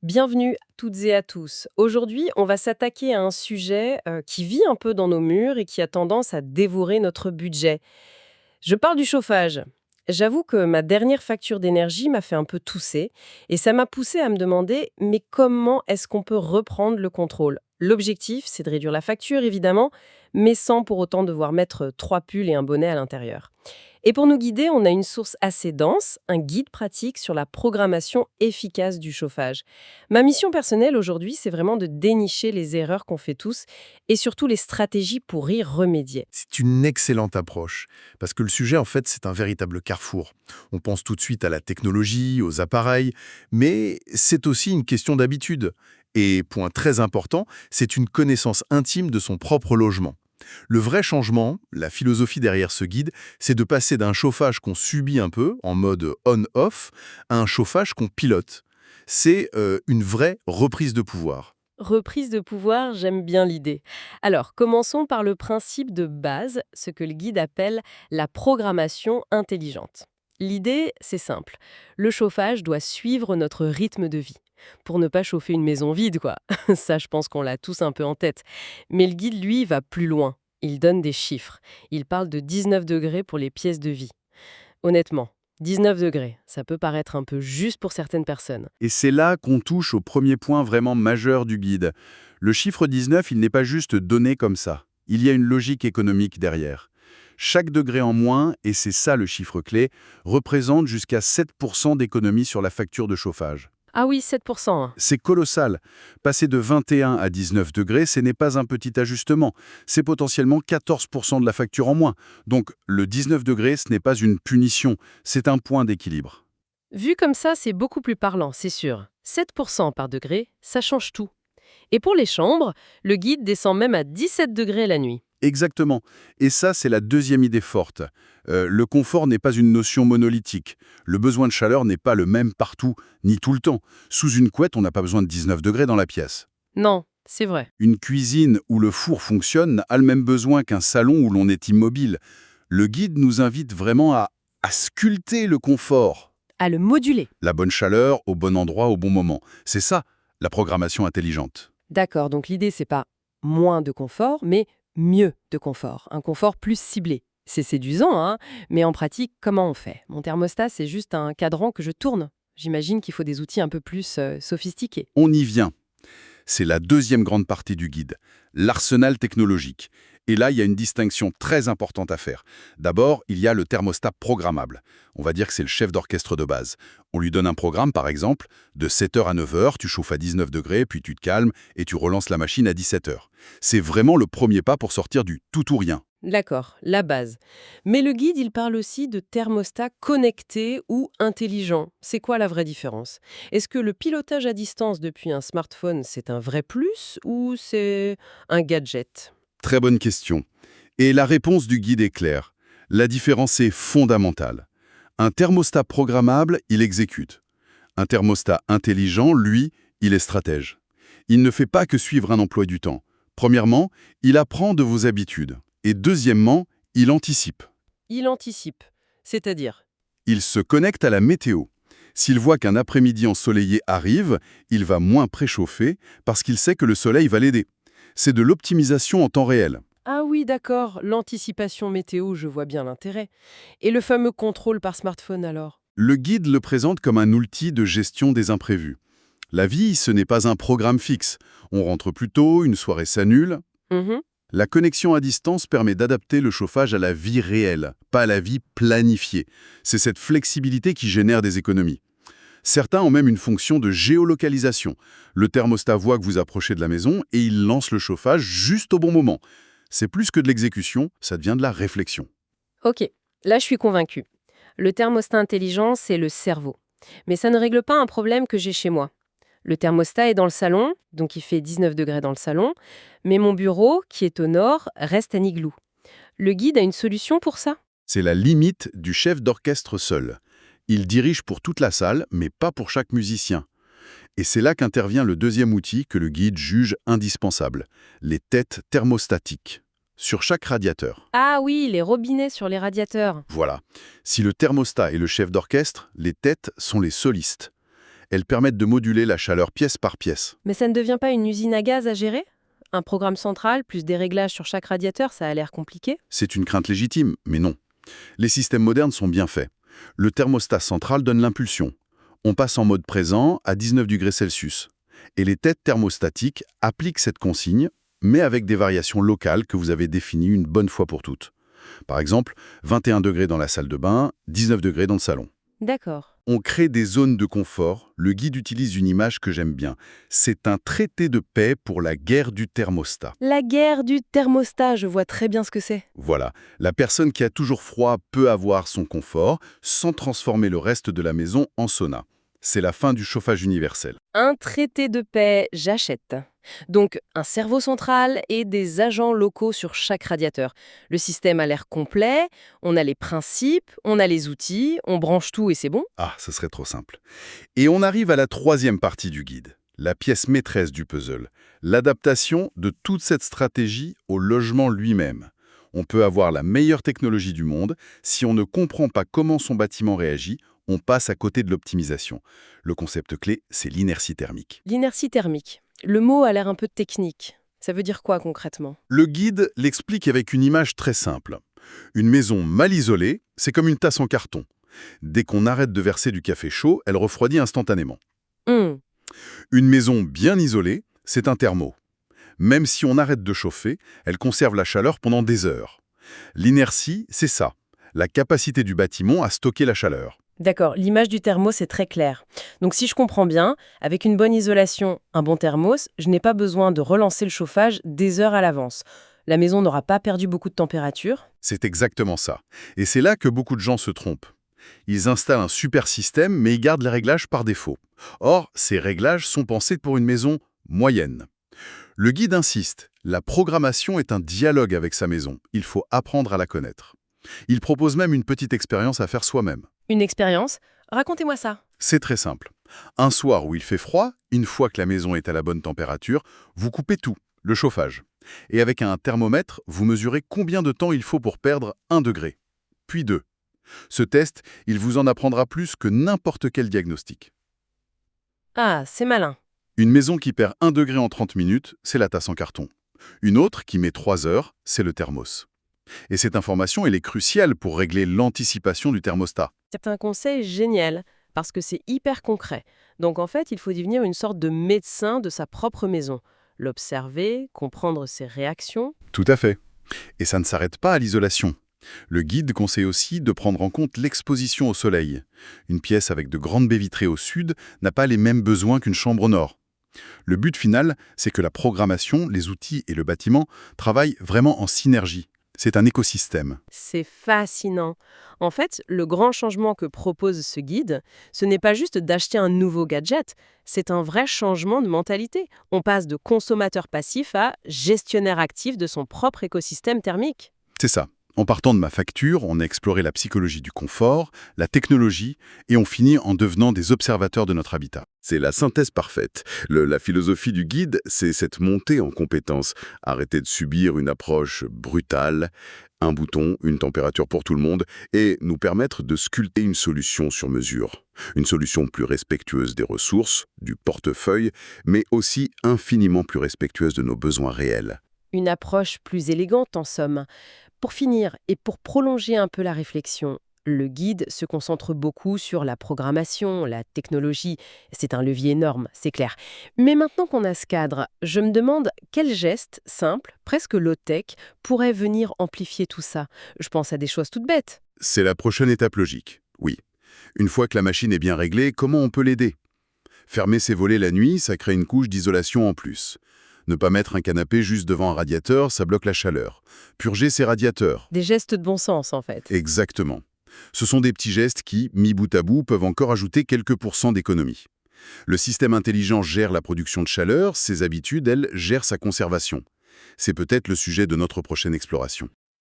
Bienvenue à toutes et à tous. Aujourd'hui, on va s'attaquer à un sujet qui vit un peu dans nos murs et qui a tendance à dévorer notre budget. Je parle du chauffage. J'avoue que ma dernière facture d'énergie m'a fait un peu tousser et ça m'a poussé à me demander mais comment est-ce qu'on peut reprendre le contrôle? L'objectif, c'est de réduire la facture évidemment, mais sans pour autant devoir mettre trois pulls et un bonnet à l'intérieur. Et pour nous guider, on a une source assez dense, un guide pratique sur la programmation efficace du chauffage. Ma mission personnelle aujourd'hui, c'est vraiment de dénicher les erreurs qu'on fait tous et surtout les stratégies pour y remédier. C'est une excellente approche, parce que le sujet, en fait, c'est un véritable carrefour. On pense tout de suite à la technologie, aux appareils, mais c'est aussi une question d'habitude. Et point très important, c'est une connaissance intime de son propre logement. Le vrai changement, la philosophie derrière ce guide, c'est de passer d'un chauffage qu'on subit un peu, en mode on-off, à un chauffage qu'on pilote. C'est une vraie reprise de pouvoir. Reprise de pouvoir, j'aime bien l'idée. Alors, commençons par le principe de base, ce que le guide appelle la programmation intelligente. L'idée, c'est simple. Le chauffage doit suivre notre rythme de vie. Pour ne pas chauffer une maison vide, quoi. Ça, je pense qu'on l'a tous un peu en tête. Mais le guide, lui, va plus loin. Il donne des chiffres. Il parle de 19 degrés pour les pièces de vie. Honnêtement, 19 degrés, ça peut paraître un peu juste pour certaines personnes. Et c'est là qu'on touche au premier point vraiment majeur du guide. Le chiffre 19, il n'est pas juste donné comme ça. Il y a une logique économique derrière. Chaque degré en moins, et c'est ça le chiffre clé, représente jusqu'à 7% d'économie sur la facture de chauffage. Ah oui, 7%, hein. C'est colossal. Passer de 21 à 19 degrés, ce n'est pas un petit ajustement. C'est potentiellement 14% de la facture en moins. Donc le 19 degrés, ce n'est pas une punition, c'est un point d'équilibre. Vu comme ça, c'est beaucoup plus parlant, c'est sûr. 7% par degré, ça change tout. Et pour les chambres, le guide descend même à 17 degrés la nuit. Exactement. Et ça, c'est la deuxième idée forte. Le confort n'est pas une notion monolithique. Le besoin de chaleur n'est pas le même partout, ni tout le temps. Sous une couette, on n'a pas besoin de 19 degrés dans la pièce. Non, c'est vrai. Une cuisine où le four fonctionne a le même besoin qu'un salon où l'on est immobile. Le guide nous invite vraiment à sculpter le confort. À le moduler. La bonne chaleur au bon endroit au bon moment. C'est ça, la programmation intelligente. D'accord, donc l'idée, c'est pas moins de confort, mais mieux de confort. Un confort plus ciblé. C'est séduisant, hein, mais en pratique, comment on fait? Mon thermostat, c'est juste un cadran que je tourne. J'imagine qu'il faut des outils un peu plus sophistiqués. On y vient. C'est la deuxième grande partie du guide, l'arsenal technologique. Et là, il y a une distinction très importante à faire. D'abord, il y a le thermostat programmable. On va dire que c'est le chef d'orchestre de base. On lui donne un programme, par exemple, de 7h à 9h, tu chauffes à 19 degrés, puis tu te calmes et tu relances la machine à 17h. C'est vraiment le premier pas pour sortir du tout ou rien. D'accord, la base. Mais le guide, il parle aussi de thermostat connecté ou intelligent. C'est quoi la vraie différence? Est-ce que le pilotage à distance depuis un smartphone, c'est un vrai plus ou c'est un gadget? Très bonne question. Et la réponse du guide est claire. La différence est fondamentale. Un thermostat programmable, il exécute. Un thermostat intelligent, lui, il est stratège. Il ne fait pas que suivre un emploi du temps. Premièrement, il apprend de vos habitudes. Et deuxièmement, il anticipe. Il anticipe, c'est-à-dire? Il se connecte à la météo. S'il voit qu'un après-midi ensoleillé arrive, il va moins préchauffer parce qu'il sait que le soleil va l'aider. C'est de l'optimisation en temps réel. Ah oui, d'accord, l'anticipation météo, je vois bien l'intérêt. Et le fameux contrôle par smartphone alors? Le guide le présente comme un outil de gestion des imprévus. La vie, ce n'est pas un programme fixe. On rentre plus tôt, une soirée s'annule. Mhm. La connexion à distance permet d'adapter le chauffage à la vie réelle, pas à la vie planifiée. C'est cette flexibilité qui génère des économies. Certains ont même une fonction de géolocalisation. Le thermostat voit que vous approchez de la maison et il lance le chauffage juste au bon moment. C'est plus que de l'exécution, ça devient de la réflexion. Ok, là je suis convaincue. Le thermostat intelligent, c'est le cerveau. Mais ça ne règle pas un problème que j'ai chez moi. Le thermostat est dans le salon, donc il fait 19 degrés dans le salon, mais mon bureau, qui est au nord, reste un igloo. Le guide a une solution pour ça? C'est la limite du chef d'orchestre seul. Il dirige pour toute la salle, mais pas pour chaque musicien. Et c'est là qu'intervient le deuxième outil que le guide juge indispensable, les têtes thermostatiques, sur chaque radiateur. Ah oui, les robinets sur les radiateurs. Voilà. Si le thermostat est le chef d'orchestre, les têtes sont les solistes. Elles permettent de moduler la chaleur pièce par pièce. Mais ça ne devient pas une usine à gaz à gérer? Un programme central, plus des réglages sur chaque radiateur, ça a l'air compliqué. C'est une crainte légitime, mais non. Les systèmes modernes sont bien faits. Le thermostat central donne l'impulsion. On passe en mode présent à 19 degrés Celsius. Et les têtes thermostatiques appliquent cette consigne, mais avec des variations locales que vous avez définies une bonne fois pour toutes. Par exemple, 21 degrés dans la salle de bain, 19 degrés dans le salon. D'accord. On crée des zones de confort. Le guide utilise une image que j'aime bien. C'est un traité de paix pour la guerre du thermostat. La guerre du thermostat, je vois très bien ce que c'est. Voilà, la personne qui a toujours froid peut avoir son confort sans transformer le reste de la maison en sauna. C'est la fin du chauffage universel. Un traité de paix, j'achète. Donc, un cerveau central et des agents locaux sur chaque radiateur. Le système a l'air complet, on a les principes, on a les outils, on branche tout et c'est bon. Ah, ce serait trop simple. Et on arrive à la troisième partie du guide, la pièce maîtresse du puzzle, l'adaptation de toute cette stratégie au logement lui-même. On peut avoir la meilleure technologie du monde, si on ne comprend pas comment son bâtiment réagit, on passe à côté de l'optimisation. Le concept clé, c'est l'inertie thermique. L'inertie thermique. Le mot a l'air un peu technique. Ça veut dire quoi concrètement? Le guide l'explique avec une image très simple. Une maison mal isolée, c'est comme une tasse en carton. Dès qu'on arrête de verser du café chaud, elle refroidit instantanément. Hum, Une maison bien isolée, c'est un thermo. Même si on arrête de chauffer, elle conserve la chaleur pendant des heures. L'inertie, c'est ça, la capacité du bâtiment à stocker la chaleur. D'accord, l'image du thermos c'est très clair. Donc si je comprends bien, avec une bonne isolation, un bon thermos, je n'ai pas besoin de relancer le chauffage des heures à l'avance. La maison n'aura pas perdu beaucoup de température. C'est exactement ça. Et c'est là que beaucoup de gens se trompent. Ils installent un super système, mais ils gardent les réglages par défaut. Or, ces réglages sont pensés pour une maison moyenne. Le guide insiste, la programmation est un dialogue avec sa maison. Il faut apprendre à la connaître. Il propose même une petite expérience à faire soi-même. Une expérience? Racontez-moi ça. C'est très simple. Un soir où il fait froid, une fois que la maison est à la bonne température, vous coupez tout, le chauffage. Et avec un thermomètre, vous mesurez combien de temps il faut pour perdre 1 degré, puis 2. Ce test, il vous en apprendra plus que n'importe quel diagnostic. Ah, c'est malin. Une maison qui perd 1 degré en 30 minutes, c'est la tasse en carton. Une autre qui met 3 heures, c'est le thermos. Et cette information, elle est cruciale pour régler l'anticipation du thermostat. C'est un conseil génial, parce que c'est hyper concret. Donc en fait, il faut devenir une sorte de médecin de sa propre maison. L'observer, comprendre ses réactions. Tout à fait. Et ça ne s'arrête pas à l'isolation. Le guide conseille aussi de prendre en compte l'exposition au soleil. Une pièce avec de grandes baies vitrées au sud n'a pas les mêmes besoins qu'une chambre au nord. Le but final, c'est que la programmation, les outils et le bâtiment travaillent vraiment en synergie. C'est un écosystème. C'est fascinant. En fait, le grand changement que propose ce guide, ce n'est pas juste d'acheter un nouveau gadget, c'est un vrai changement de mentalité. On passe de consommateur passif à gestionnaire actif de son propre écosystème thermique. C'est ça. En partant de ma facture, on a exploré la psychologie du confort, la technologie, et on finit en devenant des observateurs de notre habitat. C'est la synthèse parfaite. La philosophie du guide, c'est cette montée en compétence. Arrêter de subir une approche brutale, un bouton, une température pour tout le monde, et nous permettre de sculpter une solution sur mesure. Une solution plus respectueuse des ressources, du portefeuille, mais aussi infiniment plus respectueuse de nos besoins réels. Une approche plus élégante en somme. Pour finir, et pour prolonger un peu la réflexion, le guide se concentre beaucoup sur la programmation, la technologie. C'est un levier énorme, c'est clair. Mais maintenant qu'on a ce cadre, je me demande quel geste simple, presque low-tech, pourrait venir amplifier tout ça. Je pense à des choses toutes bêtes. C'est la prochaine étape logique, oui. Une fois que la machine est bien réglée, comment on peut l'aider? Fermer ses volets la nuit, ça crée une couche d'isolation en plus. Ne pas mettre un canapé juste devant un radiateur, ça bloque la chaleur. Purger ses radiateurs. Des gestes de bon sens, en fait. Exactement. Ce sont des petits gestes qui, mis bout à bout, peuvent encore ajouter quelques pourcents d'économie. Le système intelligent gère la production de chaleur, ses habitudes, elles, gèrent sa conservation. C'est peut-être le sujet de notre prochaine exploration.